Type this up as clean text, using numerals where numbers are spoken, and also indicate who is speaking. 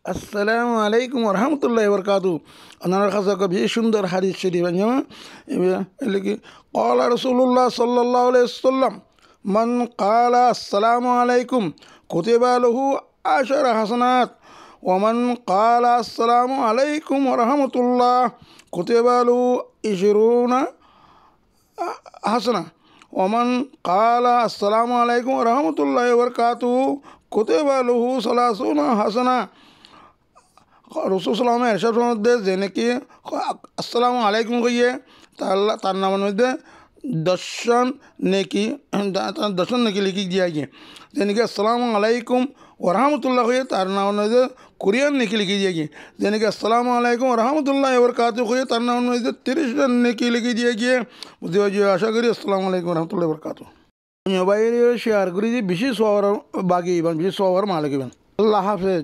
Speaker 1: আসসালামু আলাইকুম রহমতুল্লাহি বরকাতু। আপনার কাছে কবি সুন্দর হাদিস শরীফ লিখি ক্বালা রাসূলুল্লাহ সাল্লাল্লাহু আলাইহি ওয়াসাল্লাম মান ক্বালা আসসালামু আলাইকুম কুতিবা লাহু আশারু হাসানাত ওয়া মান ক্বালা আসসালামু আলাইকুম ওয়া রাহমাতুল্লাহ কুতিবা লাহু 20 হাসানা ওয়া মান ক্বালা আসসালামু আলাইকুম ওয়া রাহমাতুল্লাহি ওয়া বারাকাতুহু কুতিবা লাহু 30 হাসানা। রসুল সাল্লামের এরশাদ মধ্যে যে নাকি আসসালামু আলাইকুম কইয়ে তার নামের মধ্যে দর্শন নেকি লিখি দিয়া গিয়ে যে নাকি আসসালামু আলাইকুম ওরহামতুল্লাহ হয়ে তার নামের মধ্যে কোরিয়ান নেকি লিখি দিয়ে গিয়ে যে নাকি আসসালামু আলাইকুম রহমতুল্লাহ বরকাতু হয়ে তার নামের মধ্যে 30 নেকি লিখি দিয়ে গিয়ে বুঝতে পারছি। আশা করি আসসালামু আলাইকুম রহমতুল্লাহ বরকাতু মোবাইল শেয়ার করি যে বেশি সবার বাগি বেশি সবার মালিক আল্লাহ হাফেজ।